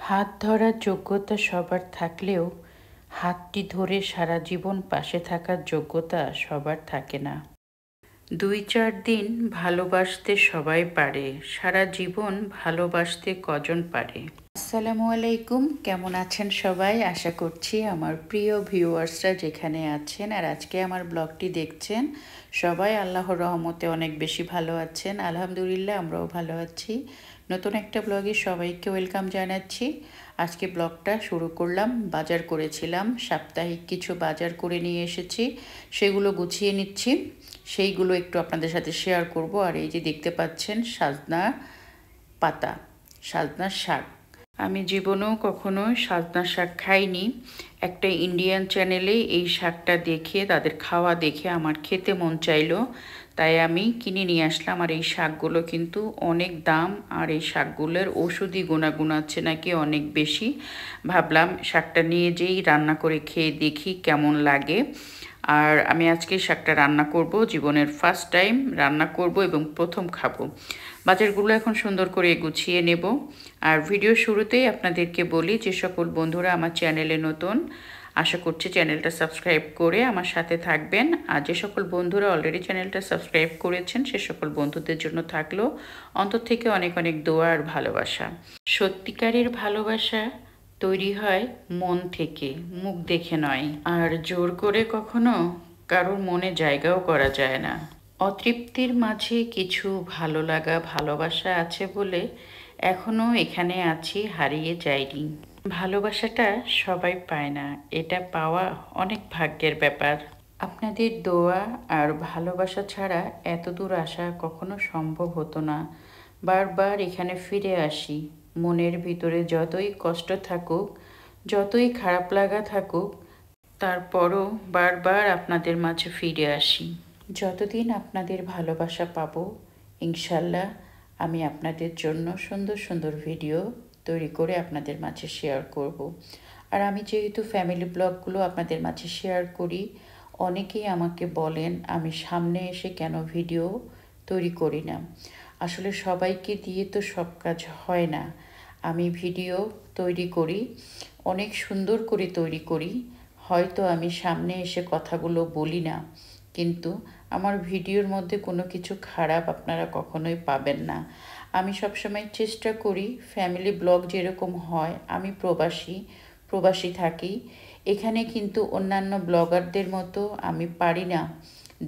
হাত ধরার যোগ্যতা সবার থাকলেও হাতটি ধরে সারা জীবন পাশে থাকার যোগ্যতা সবার থাকে না। 2-4 দিন ভালোবাসতে সবাই পারে, সারা জীবন ভালোবাসতে কজন পারে? আসসালামু আলাইকুম, কেমন আছেন সবাই? আশা করছি আমার প্রিয় ভিউয়ার্সরা যেখানে আছেন আর আজকে আমার ব্লগটি দেখছেন সবাই আল্লাহর রহমতে অনেক বেশি ভালো আছেন। আলহামদুলিল্লাহ, আমরাও ভালো আছি। নতুন একটা ব্লগে সবাইকে ওয়েলকাম জানাচ্ছি। আজকে ব্লগটা শুরু করলাম। বাজার করেছিলাম, সাপ্তাহিক কিছু বাজার করে নিয়ে এসেছি, সেগুলো গুছিয়ে নিচ্ছি, সেইগুলো একটু আপনাদের সাথে শেয়ার করব। আর এই যে দেখতে পাচ্ছেন সাজনা পাতা, সাজনা শাক। আমি জীবনেও কখনো সাজনা শাক খাইনি। একটা ইন্ডিয়ান চ্যানেলে এই শাকটা দেখে, তাদের খাওয়া দেখে আমার খেতে মন চাইলো, তাই আমি কিনে নিয়ে আসলাম। আর এই শাকগুলো কিন্তু অনেক দাম, আর এই শাকগুলোর ওষুধি গুণাগুণ আছে নাকি অনেক বেশি। ভাবলাম শাকটা নিয়ে যেই রান্না করে খেয়ে দেখি কেমন লাগে। আর আমি আজকে শাকটা রান্না করব, জীবনের ফার্স্ট টাইম রান্না করব এবং প্রথম খাবো। বাজারগুলো এখন সুন্দর করে গুছিয়ে নেব। আর ভিডিও শুরুতেই আপনাদেরকে বলি, যে সকল বন্ধুরা আমার চ্যানেলে নতুন, আশা করছি চ্যানেলটা সাবস্ক্রাইব করে আমার সাথে থাকবেন। আর যে সকল বন্ধুরা অলরেডি চ্যানেলটা সাবস্ক্রাইব করেছেন সে সকল বন্ধুদের জন্য থাকলো অন্তর থেকে অনেক অনেক দোয়া আর ভালোবাসা। সত্যিকারের ভালোবাসা তৈরি হয় মন থেকে, মুখ দেখে নয়। আর জোর করে কখনো কারোর মনে জায়গাও করা যায় না। অতৃপ্তির মাঝে কিছু ভালো লাগা, ভালোবাসা আছে বলে এখনও এখানে আছি, হারিয়ে যাইনি। ভালোবাসাটা সবাই পায় না, এটা পাওয়া অনেক ভাগ্যের ব্যাপার। আপনাদের দোয়া আর ভালোবাসা ছাড়া এত দূর আসা কখনো সম্ভব হতো না। বারবার এখানে ফিরে আসি, মনের ভিতরে যতই কষ্ট থাকুক, যতই খারাপ লাগা থাকুক, তারপরও বারবার আপনাদের মাঝে ফিরে আসি। যতদিন আপনাদের ভালোবাসা পাবো, ইনশাল্লাহ আমি আপনাদের জন্য সুন্দর সুন্দর ভিডিও তৈরি করে আপনাদের মাঝে শেয়ার করব। আর আমি যেহেতু ফ্যামিলি ব্লগগুলো আপনাদের মাঝে শেয়ার করি, অনেকেই আমাকে বলেন আমি সামনে এসে কেন ভিডিও তৈরি করি না। আসলে সবাইকে দিয়ে তো সব কাজ হয় না। আমি ভিডিও তৈরি করি, অনেক সুন্দর করে তৈরি করি। হয়তো আমি সামনে এসে কথাগুলো বলি না, কিন্তু আমার ভিডিওর মধ্যে কোনো কিছু খারাপ আপনারা কখনোই পাবেন না। আমি সবসময় চেষ্টা করি ফ্যামিলি ব্লগ যেরকম হয়, আমি প্রবাসী থাকি এখানে, কিন্তু অন্যান্য ব্লগারদের মতো আমি পারি না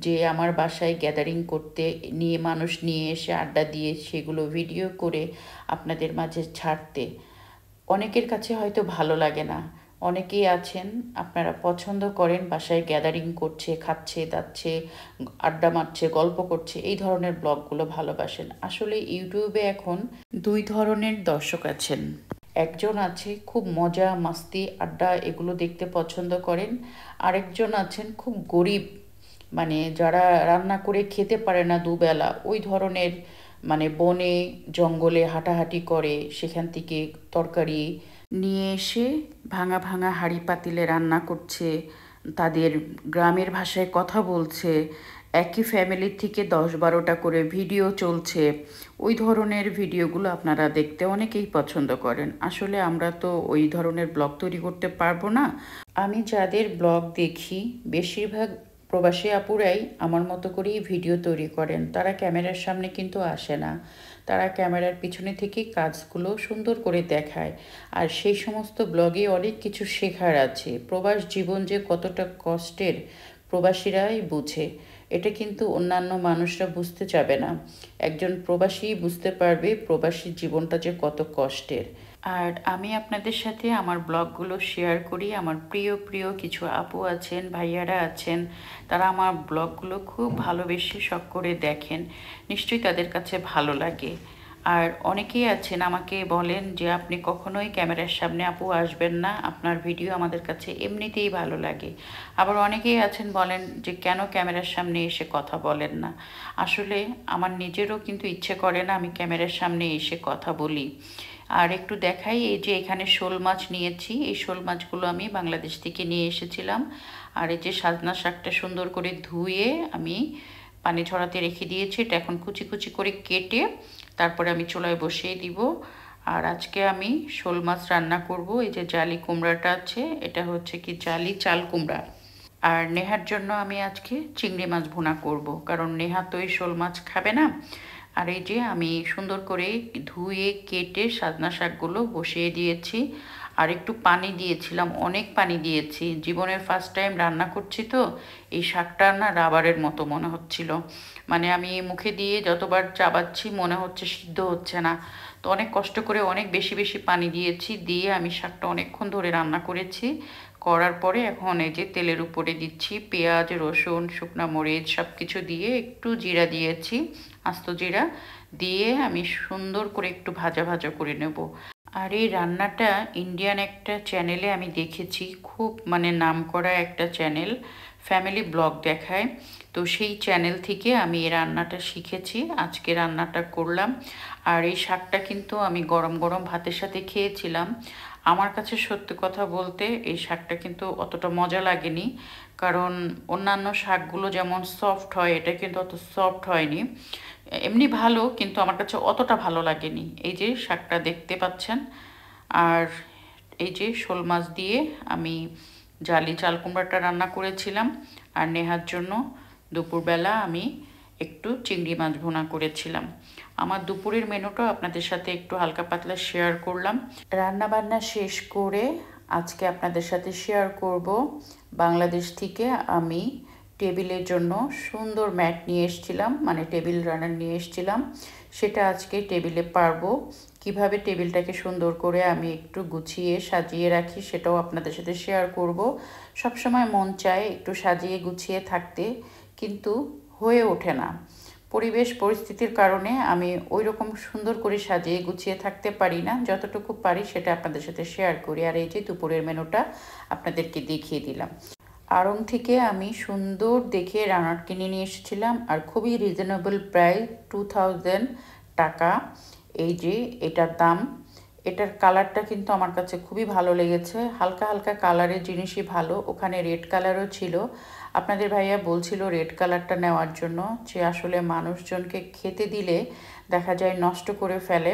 যে আমার বাসায় গ্যাদারিং করতে, নিয়ে মানুষ নিয়ে এসে আড্ডা দিয়ে সেগুলো ভিডিও করে আপনাদের মাঝে ছাড়তে। অনেকের কাছে হয়তো ভালো লাগে না, অনেকেই আছেন আপনারা পছন্দ করেন বাসায় গ্যাদারিং করছে, খাচ্ছে দাচ্ছে, আড্ডা মারছে, গল্প করছে, এই ধরনের ব্লগগুলো ভালোবাসেন। আসলে ইউটিউবে এখন দুই ধরনের দর্শক আছেন। একজন আছে খুব মজা মাস্তি আড্ডা এগুলো দেখতে পছন্দ করেন, আরেকজন আছেন খুব গরিব, মানে যারা রান্না করে খেতে পারে না দুবেলা, ওই ধরনের, মানে বনে জঙ্গলে হাঁটাহাঁটি করে সেখান থেকে তরকারি নিয়ে এসে ভাঙা ভাঙা হাঁড়ি পাতিলে রান্না করছে, তাদের গ্রামের ভাষায় কথা বলছে, একই ফ্যামিলির থেকে 10-12টা করে ভিডিও চলছে। ওই ধরনের ভিডিওগুলো আপনারা দেখতে অনেকেই পছন্দ করেন। আসলে আমরা তো ওই ধরনের ব্লগ তৈরি করতে পারবো না। আমি যাদের ব্লগ দেখি বেশিরভাগ প্রবাসী আপুরাই আমার মতো করেই ভিডিও তৈরি করেন। তারা ক্যামেরার সামনে কিন্তু আসে না, তারা ক্যামেরার পিছনে থেকে কাজগুলো সুন্দর করে দেখায়। আর সেই সমস্ত ব্লগে অনেক কিছু শেখার আছে। প্রবাস জীবন যে কতটা কষ্টের প্রবাসীরাই বুঝে, এটা কিন্তু অন্যান্য মানুষরা বুঝতে চাবে না। একজন প্রবাসী বুঝতে পারবে প্রবাসী জীবনটা যে কত কষ্টের। আর আমি আপনাদের সাথে আমার ব্লগগুলো শেয়ার করি। আমার প্রিয় প্রিয় কিছু আপু আছেন, ভাইয়ারা আছেন, তারা আমার ব্লগগুলো খুব ভালোবেসে শখ করে দেখেন। নিশ্চয়ই তাদের কাছে ভালো লাগে। আর অনেকেই আছেন আমাকে বলেন যে আপনি কখনোই ক্যামেরার সামনে আপু আসবেন না, আপনার ভিডিও আমাদের কাছে এমনিতেই ভালো লাগে। আবার অনেকেই আছেন বলেন যে কেন ক্যামেরার সামনে এসে কথা বলেন না। আসলে আমার নিজেরও কিন্তু ইচ্ছে করে না আমি ক্যামেরার সামনে এসে কথা বলি। আর একটু দেখাই, এই যে এখানে শোল মাছ নিয়েছি, এই শোল মাছগুলো আমি বাংলাদেশ থেকে নিয়ে এসেছিলাম। আর এই যে সাজনা শাকটা সুন্দর করে ধুয়ে আমি পানি ঝরাতে রেখে দিয়েছি, এটা এখন কুচি কুচি করে কেটে তারপরে আমি চুলায় বসিয়ে দিব। আর আজকে আমি শোল মাছ রান্না করব। এই যে জালি কুমড়াটা আছে, এটা হচ্ছে কি জালি চাল কুমড়া। আর নেহার জন্য আমি আজকে চিংড়ি মাছ ভুনা করব, কারণ নেহা তো এই শোল মাছ খাবে না। আর এই যে আমি সুন্দর করে ধুয়ে কেটে সাজনা শাকগুলো বসিয়ে দিয়েছি। আর একটু পানি দিয়েছিলাম, অনেক পানি দিয়েছি। জীবনের ফার্স্ট টাইম রান্না করছি তো এই শাকটা না রাবারের মতো মনে হচ্ছিল। মানে আমি মুখে দিয়ে যতবার চাবাচ্ছি মনে হচ্ছে সিদ্ধ হচ্ছে না। তো অনেক কষ্ট করে অনেক বেশি বেশি পানি দিয়েছি, দিয়ে আমি শাকটা অনেকক্ষণ ধরে রান্না করেছি। করার পরে এখন এই যে তেলের উপরে দিচ্ছি পেঁয়াজ, রসুন, শুকনা মরিচ সব কিছু দিয়ে একটু জিরা দিয়েছি, আস্ত জিরা দিয়ে আমি সুন্দর করে একটু ভাজা ভাজা করে নেব। আর এই রান্নাটা ইন্ডিয়ান একটা চ্যানেলে আমি দেখেছি, খুব মানে নামকরা একটা চ্যানেল, ফ্যামিলি ব্লগ দেখায়। তো সেই চ্যানেল থেকে আমি এই রান্নাটা শিখেছি, আজকে রান্নাটা করলাম। আর এই শাকটা কিন্তু আমি গরম গরম ভাতের সাথে খেয়েছিলাম। আমার কাছে সত্যি কথা বলতে এই শাকটা কিন্তু অতটা মজা লাগেনি, কারণ অন্যান্য শাকগুলো যেমন সফট হয় এটা কিন্তু অত সফট হয়নি। এমনি ভালো, কিন্তু আমার কাছে অতটা ভালো লাগেনি। এই যে শাকটা দেখতে পাচ্ছেন। আর এই যে শোল মাছ দিয়ে আমি জালি চাল কুমড়াটা রান্না করেছিলাম। আর নেহার জন্য দুপুরবেলা আমি একটু চিংড়ি মাছ ভুনা করেছিলাম। আমার দুপুরের মেনুটা আপনাদের সাথে একটু হালকা পাতলা শেয়ার করলাম। রান্না বান্না শেষ করে আজকে আপনাদের সাথে শেয়ার করব, বাংলাদেশ থেকে আমি টেবিলের জন্য সুন্দর ম্যাট নিয়ে এসেছিলাম, মানে টেবিল রানার নিয়ে এসেছিলাম। সেটা আজকে টেবিলে পারবো। কিভাবে টেবিলটাকে সুন্দর করে আমি একটু গুছিয়ে সাজিয়ে রাখি সেটাও আপনাদের সাথে শেয়ার করব। সবসময় মন চায় একটু সাজিয়ে গুছিয়ে থাকতে, কিন্তু হয়ে ওঠে না। পরিবেশ পরিস্থিতির কারণে আমি ওই রকম সুন্দর করে সাজিয়ে গুছিয়ে থাকতে পারি না। যতটুকু পারি সেটা আপনাদের সাথে শেয়ার করি। আর এই যে দুপুরের মেনুটা আপনাদেরকে দেখিয়ে দিলাম। আড়ং থেকে আমি সুন্দর দেখে রানার কিনে নিয়ে এসেছিলাম, আর খুবই রিজনেবল প্রাইস, 2000 টাকা। এই যে এটার দাম। এটার কালারটা কিন্তু আমার কাছে খুবই ভালো লেগেছে, হালকা হালকা কালারের জিনিসই ভালো। ওখানে রেড কালারও ছিল। আপনাদের ভাইয়া বলছিল রেড কালারটা নেওয়ার জন্য, যে আসলে মানুষজনকে খেতে দিলে দেখা যায় নষ্ট করে ফেলে।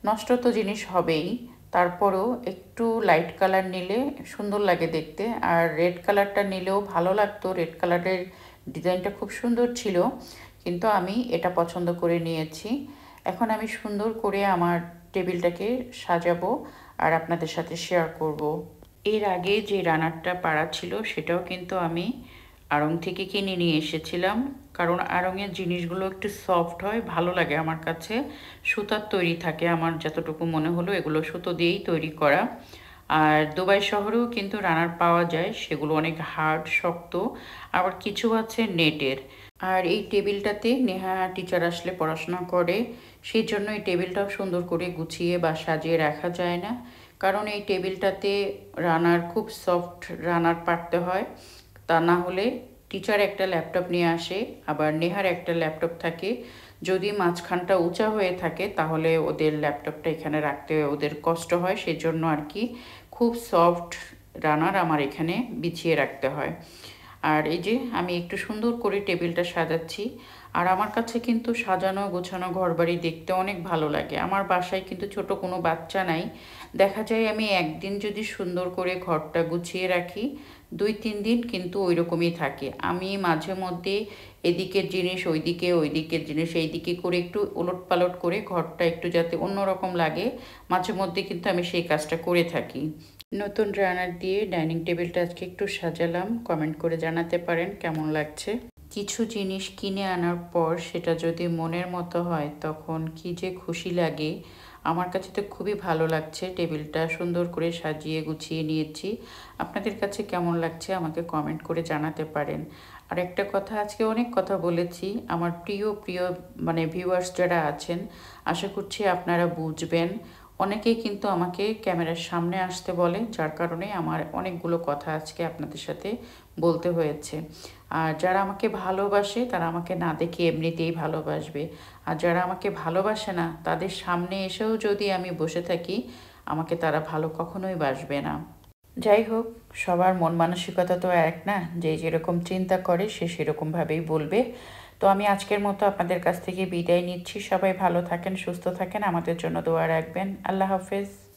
নষ্ট তো জিনিস হবেই, তারপরেও একটু লাইট কালার নিলে সুন্দর লাগে দেখতে। আর রেড কালারটা নিলেও ভালো লাগতো, রেড কালারের ডিজাইনটা খুব সুন্দর ছিল, কিন্তু আমি এটা পছন্দ করে নিয়েছি। এখন আমি সুন্দর করে আমার টেবিলটাকে সাজাবো আর আপনাদের সাথে শেয়ার করব। এর আগে যে রানারটা পাড়া ছিল সেটাও কিন্তু আমি আড়ং থেকে কিনে নিয়ে এসেছিলাম, কারণ আড়ংয়ের জিনিসগুলো একটু সফট হয়, ভালো লাগে আমার কাছে। সুতার তৈরি থাকে, আমার যতটুকু মনে হলো এগুলো সুতো দিয়েই তৈরি করা। আর দুবাই শহরেও কিন্তু রানার পাওয়া যায়, সেগুলো অনেক হার্ড, শক্ত, আবার কিছু আছে নেটের। আর এই টেবিলটাতে নেহা টিচার আসলে পড়াশোনা করে, সেই জন্য এই টেবিলটাও সুন্দর করে গুছিয়ে বা সাজিয়ে রাখা যায় না, কারণ এই টেবিলটাতে রানার খুব সফট রানার পাড়তে হয়। তা না হলে টিচার একটা ল্যাপটপ নিয়ে আসে, আবার নেহার একটা ল্যাপটপ থাকে। যদি মাঝখানটা উঁচা হয়ে থাকে তাহলে ওদের ল্যাপটপটা এখানে রাখতে ওদের কষ্ট হয়, সেজন্য আর কি খুব সফট রানার আমার এখানে বিছিয়ে রাখতে হয়। আর এই যে আমি একটু সুন্দর করে টেবিলটা সাজাচ্ছি। আর আমার কাছে কিন্তু সাজানো গোছানো ঘরবাড়ি দেখতে অনেক ভালো লাগে। আমার বাসায় কিন্তু ছোট কোনো বাচ্চা নাই, দেখা যায় আমি একদিন যদি সুন্দর করে ঘরটা গুছিয়ে রাখি, 2-3 দিন কিন্তু ওই রকমই থাকে। আমি মাঝে মধ্যে এদিকের জিনিস ওইদিকে, ওইদিকের জিনিস এইদিকে করে একটু ওলট পালট করে ঘরটা একটু যাতে অন্যরকম লাগে, মাঝে মধ্যে কিন্তু আমি সেই কাজটা করে থাকি। নতুন রানার দিয়ে ডাইনিং টেবিলটা আজকে একটু সাজালাম, কমেন্ট করে জানাতে পারেন কেমন লাগছে। কিছু জিনিস কিনে আনার পর সেটা যদি মনের মতো হয় তখন কি যে খুশি লাগে। আমার কাছে তো খুবই ভালো লাগছে, টেবিলটা সুন্দর করে সাজিয়ে গুছিয়ে নিয়েছি। আপনাদের কাছে কেমন লাগছে আমাকে কমেন্ট করে জানাতে পারেন। আর একটা কথা, আজকে অনেক কথা বলেছি, আমার প্রিয় প্রিয় মানে ভিউয়ার্স যারা আছেন, আশা করছি আপনারা বুঝবেন। অনেকেই কিন্তু আমাকে ক্যামেরার সামনে আসতে বলে, যার কারণে আমার অনেকগুলো কথা আজকে আপনাদের সাথে বলতে হয়েছে। আর যারা আমাকে ভালোবাসে তারা আমাকে না দেখে এমনিতেই ভালোবাসবে, আর যারা আমাকে ভালোবাসে না তাদের সামনে এসেও যদি আমি বসে থাকি, আমাকে তারা ভালো কখনোই বাসবে না। যাই হোক, সবার মন মানসিকতা তো এক না, যে যেরকম চিন্তা করে সে সেরকমভাবেই বলবে। তো আমি আজকের মতো আপনাদের কাছ থেকে বিদায় নিচ্ছি। সবাই ভালো থাকেন, সুস্থ থাকেন, আমাদের জন্য দোয়া রাখবেন। আল্লাহ হাফেজ।